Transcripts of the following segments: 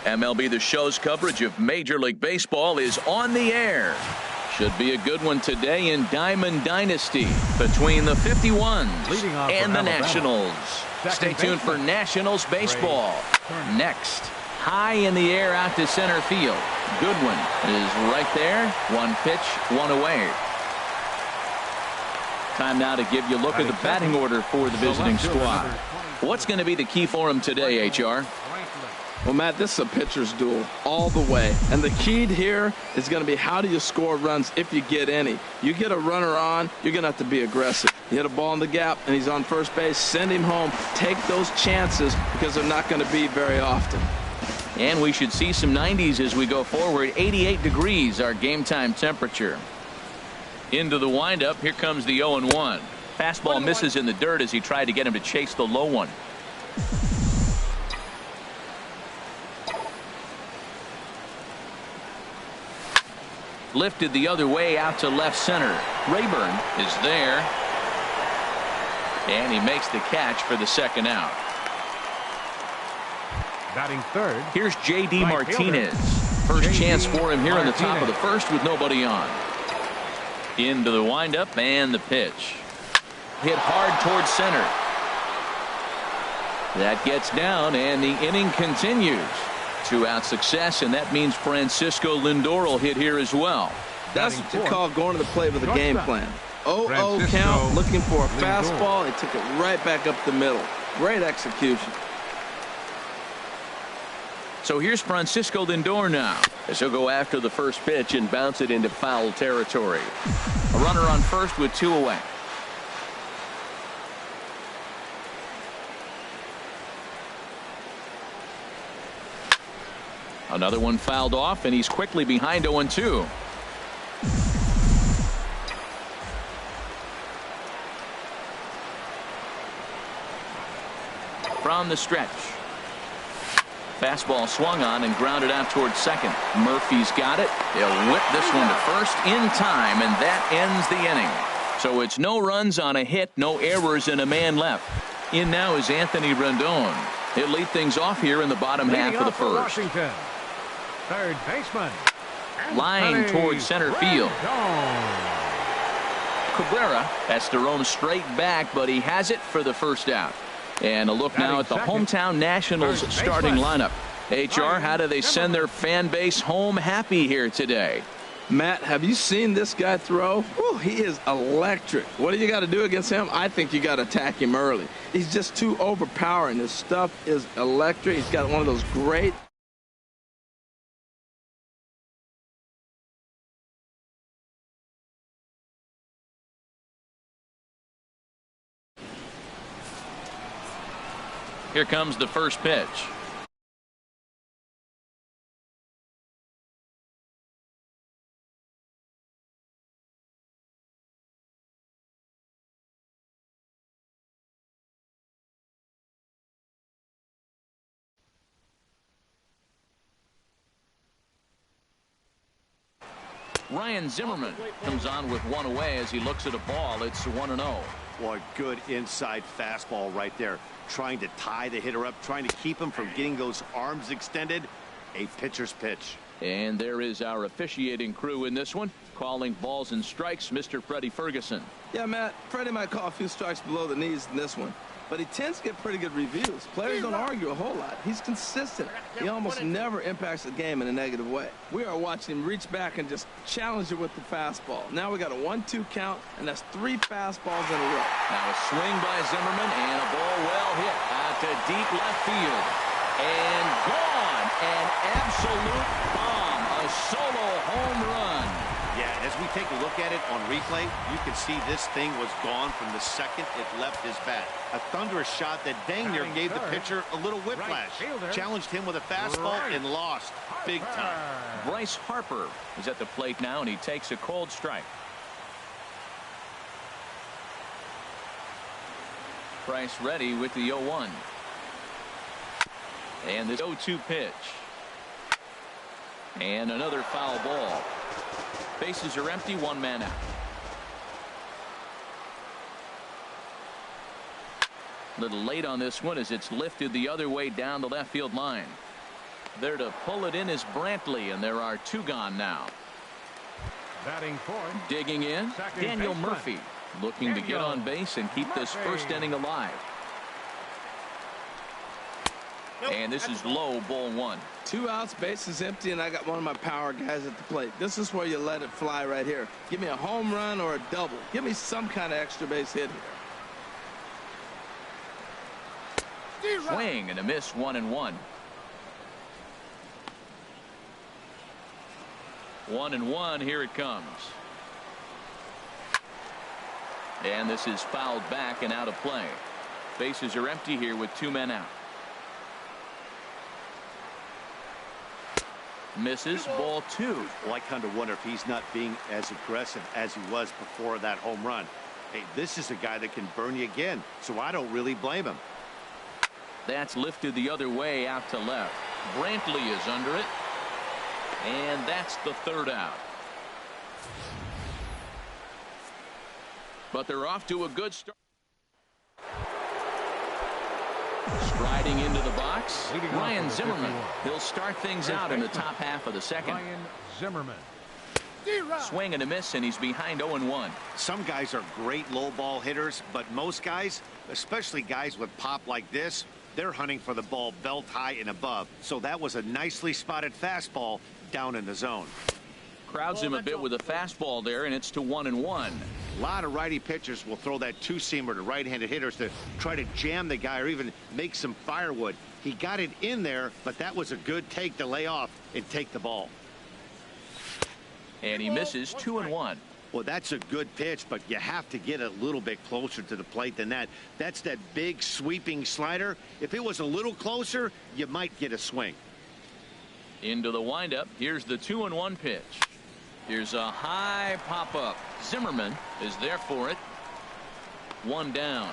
MLB The Show's coverage of Major League Baseball is on the air. Should be a good one today in Diamond Dynasty between the 51s and the Nationals. Stay tuned for Nationals baseball. Next, high in the air out to center field. Goodwin is right there. One pitch, one away. Time now to give you a look at the batting order for the visiting squad. What's going to be the key for him today, HR? Well, Matt, this is a pitcher's duel all the way. And the key here is going to be how do you score runs if you get any. You get a runner on, you're going to have to be aggressive. You hit a ball in the gap, and he's on first base. Send him home. Take those chances because they're not going to be very often. And we should see some 90s as we go forward. 88 degrees, our game time temperature. Into the windup. Here comes the 0-1. Fastball misses in the dirt as he tried to get him to chase the low one. Lifted the other way out to left center. Rayburn is there. And he makes the catch for the second out. Batting third. Here's J.D. Martinez. First chance for him here in the top of the first with nobody on. Into the windup and the pitch. Hit hard towards center. That gets down and the inning continues. 2-out success, and that means Francisco Lindor will hit here as well. That's what you call going to the plate with a game plan. 0-0 count, looking for a fastball. He took it right back up the middle. Great execution. So here's Francisco Lindor now, as he'll go after the first pitch and bounce it into foul territory. A runner on first with 2 away. Another one fouled off, and he's quickly behind 0-2. From the stretch. Fastball swung on and grounded out towards second. Murphy's got it. He'll whip this one to first in time, and that ends the inning. So it's no runs on a hit, no errors, and a man left. In now is Anthony Rendon. He'll lead things off here in the bottom half of the first. Washington. Third baseman. Line towards center field. Cabrera has to roam straight back, but he has it for the first out. And a look now at the hometown Nationals starting lineup. HR, how do they send their fan base home happy here today? Matt, have you seen this guy throw? Whew, he is electric. What do you got to do against him? I think you got to attack him early. He's just too overpowering. His stuff is electric. He's got one of those great... Here comes the first pitch. Ryan Zimmerman comes on with 1 away as he looks at a ball. It's 1-0. Boy, good inside fastball right there. Trying to tie the hitter up, trying to keep him from getting those arms extended. A pitcher's pitch. And there is our officiating crew in this one, calling balls and strikes, Mr. Freddie Ferguson. Yeah, Matt, Freddie might call a few strikes below the knees in this one, but he tends to get pretty good reviews. Players don't argue a whole lot. He's consistent. He almost never impacts the game in a negative way. We are watching him reach back and just challenge it with the fastball. Now we got a 1-2 count, and that's 3 fastballs in a row. Now a swing by Zimmerman and a ball well hit out to deep left field. And gone. An absolute bomb. A solo home run. Yeah, as we take a look at it on replay, you can see this thing was gone from the second it left his bat. A thunderous shot that dang near gave the pitcher a little whiplash. Challenged him with a fastball and lost big time. Bryce Harper is at the plate now, and he takes a cold strike. Bryce ready with the 0-1. And this 0-2 pitch. And another foul ball. Bases are empty, 1 man out. A little late on this one as it's lifted the other way down the left field line. There to pull it in is Brantley, and there are 2 gone now. Batting fourth. Digging in, Daniel Murphy, looking to get on base and keep this first inning alive. And this is low, ball 1. 2 outs, bases empty, and I got one of my power guys at the plate. This is where you let it fly right here. Give me a home run or a double. Give me some kind of extra base hit here. Swing and a miss, 1-1. 1-1, here it comes. And this is fouled back and out of play. Bases are empty here with 2 men out. Misses, ball 2. Well, I kind of wonder if he's not being as aggressive as he was before that home run. Hey, this is a guy that can burn you again, so I don't really blame him. That's lifted the other way out to left. Brantley is under it. And that's the 3rd out. But they're off to a good start. Striding into the box, Ryan Zimmerman. He'll start things out in the top half of the second. Ryan Zimmerman. Swing and a miss, and he's behind 0-1. Some guys are great low ball hitters, but most guys, especially guys with pop like this, they're hunting for the ball belt high and above. So that was a nicely spotted fastball down in the zone. Crowds him a bit with a fastball there, and it's to 1-1. A lot of righty pitchers will throw that 2-seamer to right-handed hitters to try to jam the guy or even make some firewood. He got it in there, but that was a good take to lay off and take the ball. And he misses, 2-1. Well, that's a good pitch, but you have to get a little bit closer to the plate than that. That's that big sweeping slider. If it was a little closer, you might get a swing. Into the windup. Here's the 2-1 pitch. Here's a high pop-up. Zimmerman is there for it. 1 down.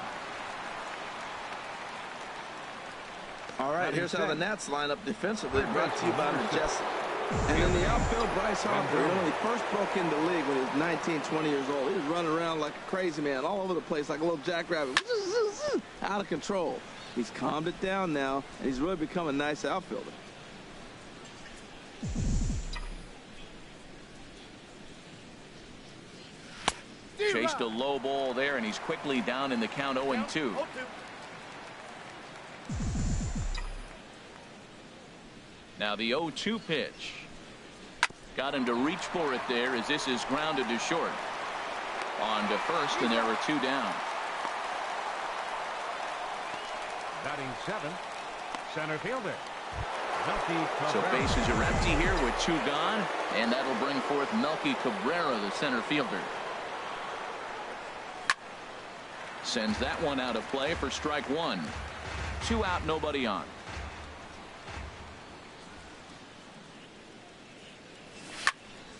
All right, here's how the Nats line up defensively, brought to you by Majestic. And in the outfield, Bryce Harper, when he first broke into the league when he was 19, 20 years old, he was running around like a crazy man all over the place like a little jackrabbit. Out of control. He's calmed it down now, and he's really become a nice outfielder. Chased a low ball there, and he's quickly down in the count 0-2. Now the 0-2 pitch. Got him to reach for it there as this is grounded to short. On to first, and there are 2 down. Batting 7th, center fielder. So bases are empty here with 2 gone, and that'll bring forth Melky Cabrera, the center fielder. Sends that one out of play for strike 1. 2 out, nobody on.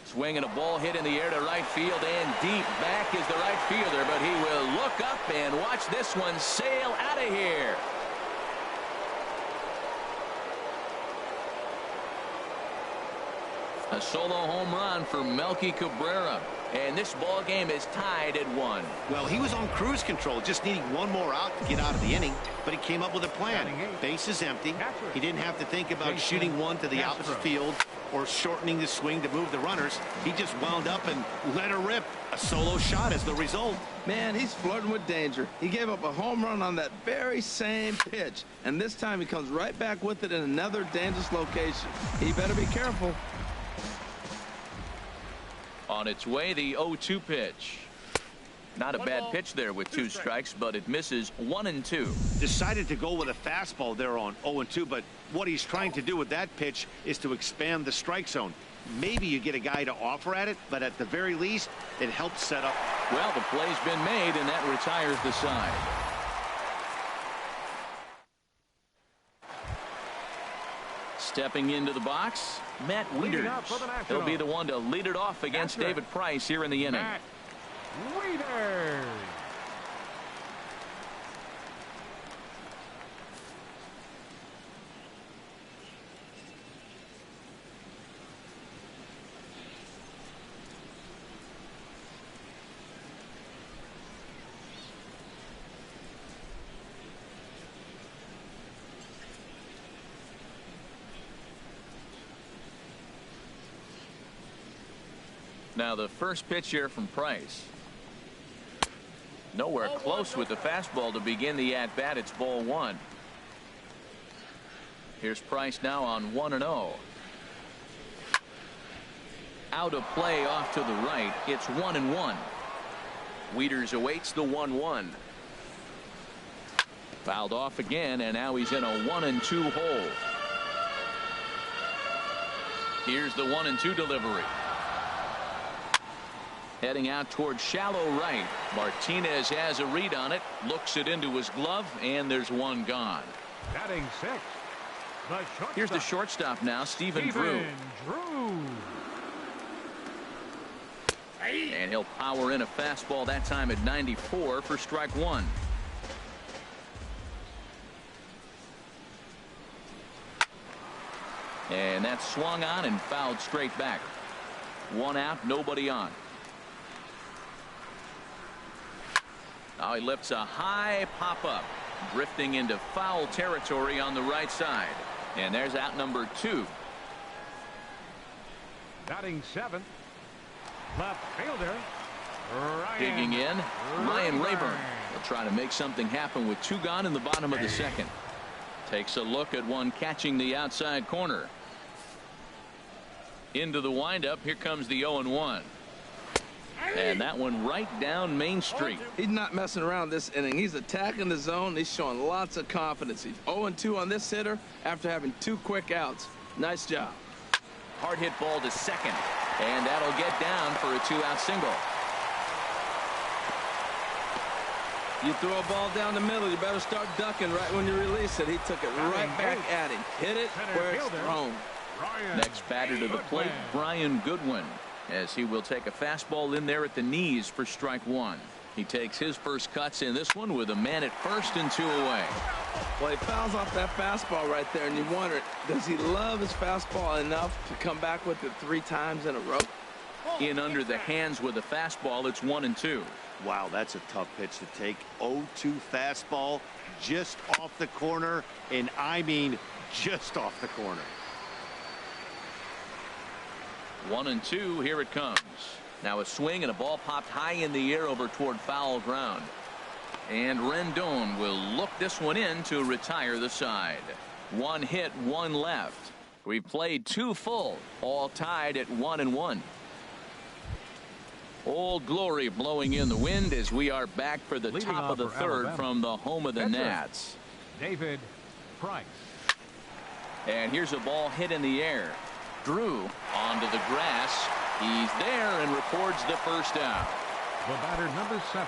Swing and a ball hit in the air to right field, and deep back is the right fielder, but he will look up and watch this one sail out of here. A solo home run for Melky Cabrera, and this ball game is tied at 1. Well, he was on cruise control, just needing 1 more out to get out of the inning, but he came up with a plan. Base is empty. He didn't have to think about shooting one to the opposite field or shortening the swing to move the runners. He just wound up and let her rip. A solo shot as the result. Man, he's flirting with danger. He gave up a home run on that very same pitch, and this time he comes right back with it in another dangerous location. He better be careful. On its way, the 0-2 pitch. Not a bad pitch there with 2 strikes, but it misses 1-2. Decided to go with a fastball there on 0-2, but what he's trying to do with that pitch is to expand the strike zone. Maybe you get a guy to offer at it, but at the very least, it helps set up. Well, the play's been made, and that retires the side. Stepping into the box, Matt Wieters. He'll be the one to lead it off against David Price here in the inning. Matt Wieters. Now the first pitch here from Price. Nowhere close with the fastball to begin the at-bat. It's ball one. Here's Price now on 1-0. Out of play off to the right. It's 1-1. Wieters awaits the 1-1. Fouled off again, and now he's in a 1-2 hole. Here's the 1-2 delivery. Heading out towards shallow right. Martinez has a read on it, looks it into his glove, and there's one gone. Batting six. Here's the shortstop now, Stephen Drew. And he'll power in a fastball that time at 94 for strike one. And that's swung on and fouled straight back. One out, nobody on. Now he lifts a high pop-up, drifting into foul territory on the right side. And there's out number 2. Batting seventh. Left fielder. Digging in, Ryan Rayburn. He'll try to make something happen with 2 gone in the bottom of the second. Takes a look at one catching the outside corner. Into the windup. Here comes the 0-1. And that one right down Main Street. He's not messing around this inning. He's attacking the zone. He's showing lots of confidence. He's 0-2 on this hitter after having 2 quick outs. Nice job. Hard hit ball to second. And that'll get down for a 2-out single. You throw a ball down the middle, you better start ducking right when you release it. He took it right back at him. Hit it where it's thrown. Next batter to the plate, Brian Goodwin, as he will take a fastball in there at the knees for strike one. He takes his first cuts in this one with a man at first and 2 away. Well, he fouls off that fastball right there, and you wonder, does he love his fastball enough to come back with it 3 times in a row? In under the hands with a fastball, it's 1-2. Wow, that's a tough pitch to take. 0-2 fastball just off the corner, and I mean just off the corner. 1-2, here it comes. Now a swing and a ball popped high in the air over toward foul ground. And Rendon will look this one in to retire the side. 1 hit, 1 left. We've played 2 full, all tied at 1-1. Old Glory blowing in the wind as we are back for the Leading top of the off for third Alabama. from the home of the That's Nats. David Price. And here's a ball hit in the air. Drew onto the grass. He's there and records the first out. The batter, number 7.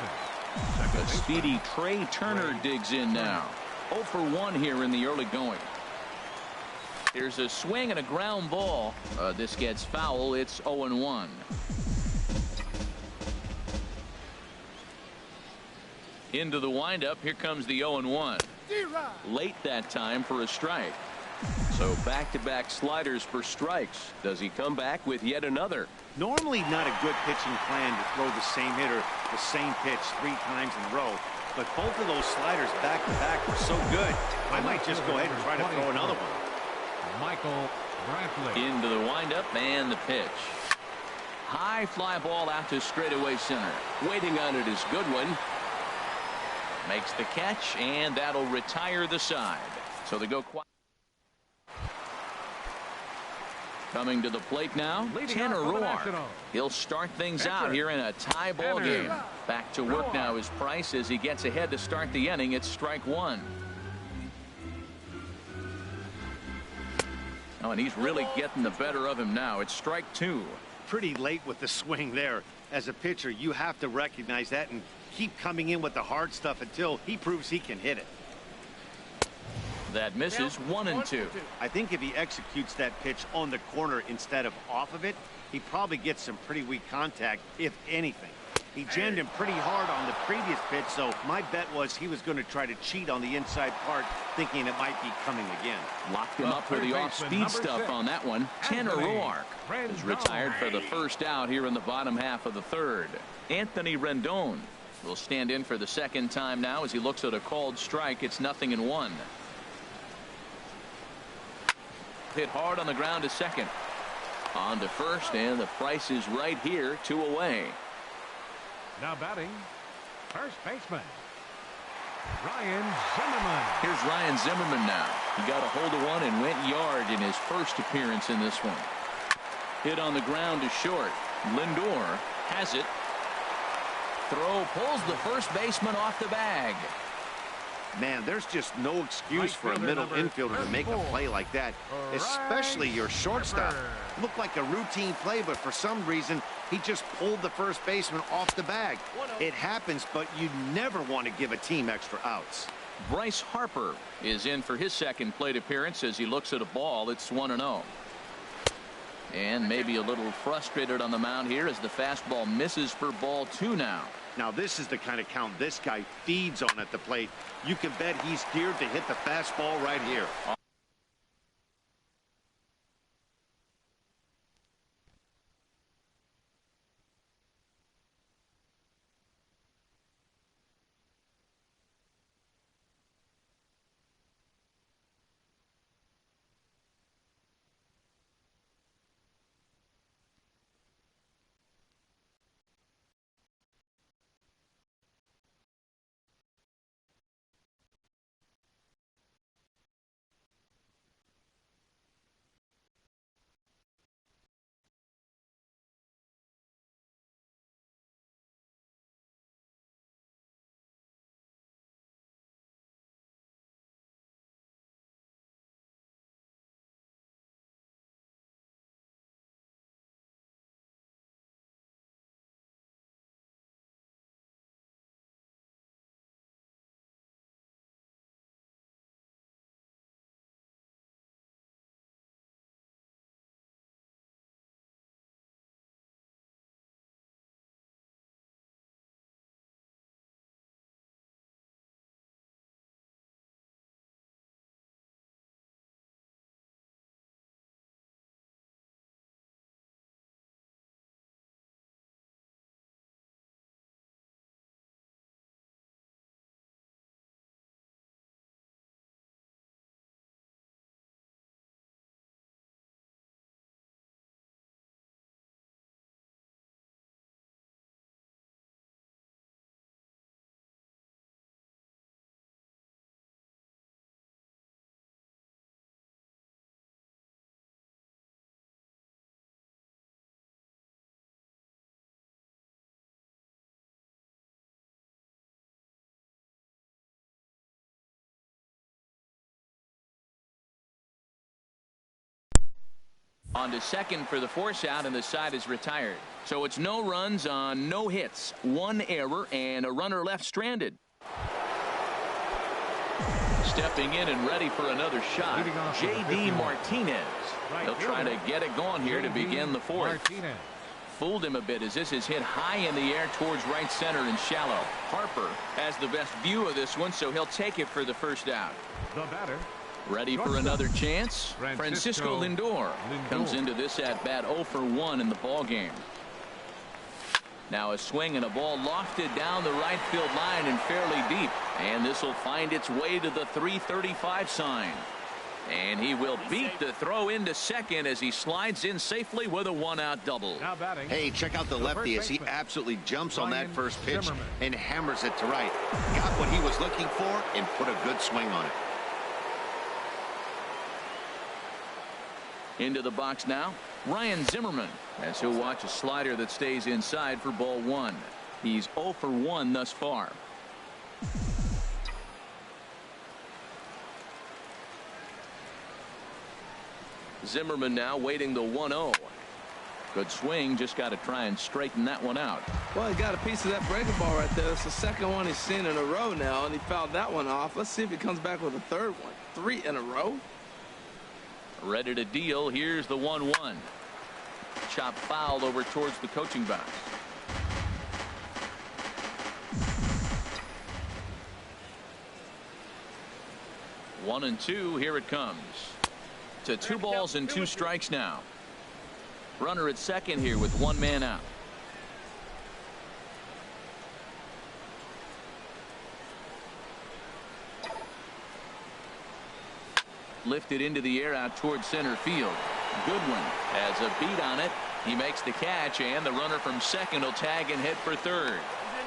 The speedy Trey Turner digs in now. 0 for 1 here in the early going. Here's a swing and a ground ball. This gets foul. It's 0-1. Into the windup. Here comes the 0-1. Late that time for a strike. So back-to-back sliders for strikes. Does he come back with yet another? Normally not a good pitching plan to throw the same hitter the same pitch 3 times in a row, but both of those sliders back-to-back were so good, I might just go ahead and try to throw another one. Michael Brantley. Into the windup and the pitch. High fly ball out to straightaway center. Waiting on it is Goodwin. Makes the catch, and that'll retire the side. So they go quiet. Coming to the plate now, Tanner Roark. He'll start things out here in a tie ball game. Back to work now is Price as he gets ahead to start the inning. It's strike 1. Oh, and he's really getting the better of him now. It's strike 2. Pretty late with the swing there. As a pitcher, you have to recognize that and keep coming in with the hard stuff until he proves he can hit it. That misses. 1-2. I think if he executes that pitch on the corner instead of off of it, he probably gets some pretty weak contact, if anything. He jammed him pretty hard on the previous pitch, so my bet was he was going to try to cheat on the inside part, thinking it might be coming again. Locked him up for the off-speed stuff on that one. Tanner Roark is retired for the first out here in the bottom half of the third. Anthony Rendon will stand in for the second time now as he looks at a called strike. It's 0-1. Hit hard on the ground to second. On to first, and the price is right here, 2 away. Now batting, first baseman, Ryan Zimmerman. Here's Ryan Zimmerman now. He got a hold of one and went yard in his first appearance in this one. Hit on the ground to short. Lindor has it. Throw pulls the first baseman off the bag. Man, there's just no excuse for a middle infielder to make a play like that, especially your shortstop. Looked like a routine play, but for some reason, he just pulled the first baseman off the bag. It happens, but you never want to give a team extra outs. Bryce Harper is in for his second plate appearance as he looks at a ball. It's 1-0. And maybe a little frustrated on the mound here as the fastball misses for ball 2 now. Now, this is the kind of count this guy feeds on at the plate. You can bet he's geared to hit the fastball right here. On to second for the force out, and the side is retired. So it's no runs on no hits, 1 error, and a runner left stranded. Stepping in and ready for another shot, J.D. Martinez. He'll try to get it going here to begin the 4th. Fooled him a bit as this is hit high in the air towards right center and shallow. Harper has the best view of this one, so he'll take it for the first out. The batter, ready for another chance. Francisco Lindor comes into this at bat 0 for 1 in the ball game. Now a swing and a ball lofted down the right field line and fairly deep, and this will find its way to the 335 sign, and he will beat the throw into second as he slides in safely with a 1-out double. Hey, check out the lefty as he absolutely jumps on that first pitch and hammers it to right. Got what he was looking for and put a good swing on it. Into the box now, Ryan Zimmerman, as he'll watch a slider that stays inside for ball 1. He's 0 for 1 thus far. Zimmerman now waiting the 1-0. Good swing, just got to try and straighten that one out. Well, he got a piece of that breaking ball right there. It's the second one he's seen in a row now, and he fouled that one off. Let's see if he comes back with a third one. 3 in a row. Ready to deal. Here's the 1-1. Chop foul over towards the coaching box. One and two. Here it comes. To 2 balls and 2 strikes now. Runner at second here with 1 man out. Lifted into the air out towards center field. Goodwin has a beat on it. He makes the catch, and the runner from second will tag and hit for third.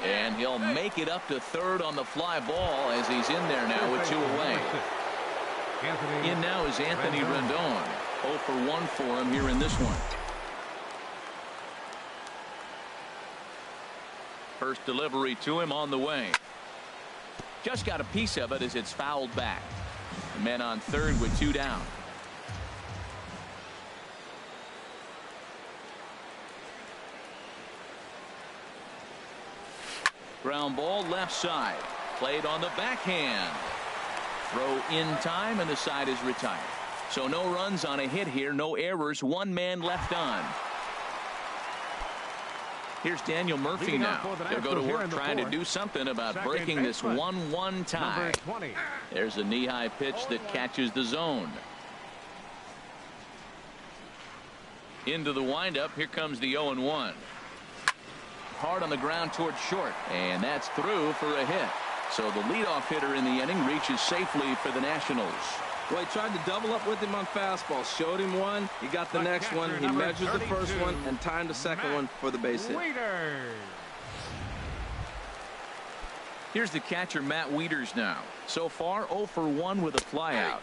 And he'll make it up to third on the fly ball as he's in there now with 2 away. In now is Anthony Rendon. 0 for 1 for him here in this one. First delivery to him on the way. Just got a piece of it as it's fouled back. The men on third with 2 down. Ground ball left side. Played on the backhand. Throw in time, and the side is retired. So no runs on a hit here. No errors. 1 man left on. Here's Daniel Murphy now. He'll go to work trying to do something about breaking this 1-1 tie. There's a knee-high pitch that catches the zone. Into the windup. Here comes the 0-1. Hard on the ground towards short, and that's through for a hit. So the leadoff hitter in the inning reaches safely for the Nationals. Well, he tried to double up with him on fastball. Showed him one. He got the next one. He measured the first one and timed the second one for the base hit. Here's the catcher, Matt Wieters now. So far, 0 for 1 with a flyout.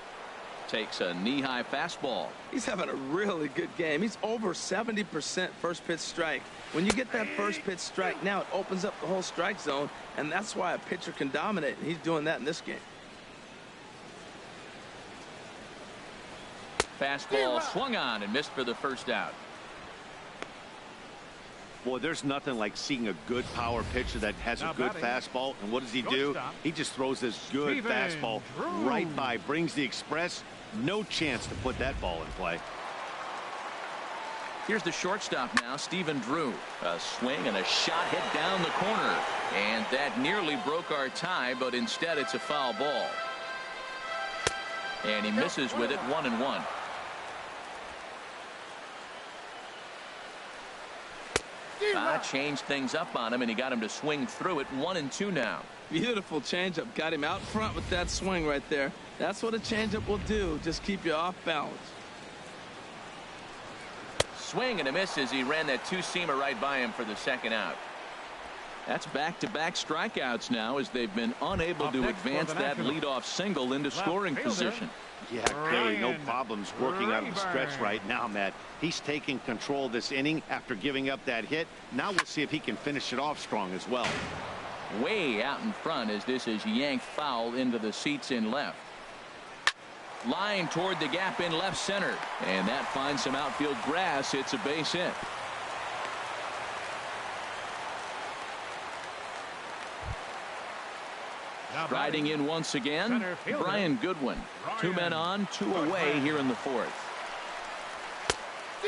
Takes a knee-high fastball. He's having a really good game. He's over 70% first pitch strike. When you get that first pitch strike, now it opens up the whole strike zone, and that's why a pitcher can dominate, and he's doing that in this game. Fastball swung on and missed for the first out. Boy, there's nothing like seeing a good power pitcher that has a good fastball. And what does he do? He just throws this good fastball right by, brings the express. No chance to put that ball in play. Here's the shortstop now, Stephen Drew. A swing and a shot hit down the corner. And that nearly broke our tie, but instead it's a foul ball. And he misses with it, 1-1. Changed things up on him, and he got him to swing through it. 1-2 now. Beautiful changeup. Got him out front with that swing right there. That's what a changeup will do. Just keep you off balance. Swing and a miss as he ran that 2-seamer right by him for the second out. That's back-to-back strikeouts now as they've been unable to advance that leadoff single into scoring position. Yeah, clearly no problems working out of the stretch right now, Matt. He's taking control of this inning after giving up that hit. Now we'll see if he can finish it off strong as well. Way out in front as this is yanked foul into the seats in left. Line toward the gap in left center, and that finds some outfield grass. It's a base hit. Riding in once again, Brian Goodwin. 2 men on, 2 away here in the 4th.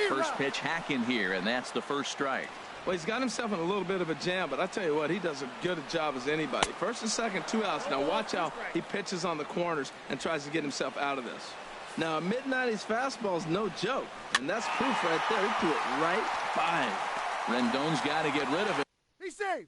First pitch hack in here, and that's the first strike. Well, he's got himself in a little bit of a jam, but I tell you what, he does as good a job as anybody. First and second, 2 outs. Now watch how he pitches on the corners and tries to get himself out of this. Now, a mid-90s fastball is no joke, and that's proof right there. He threw it right by him. Rendon's got to get rid of it. He's safe.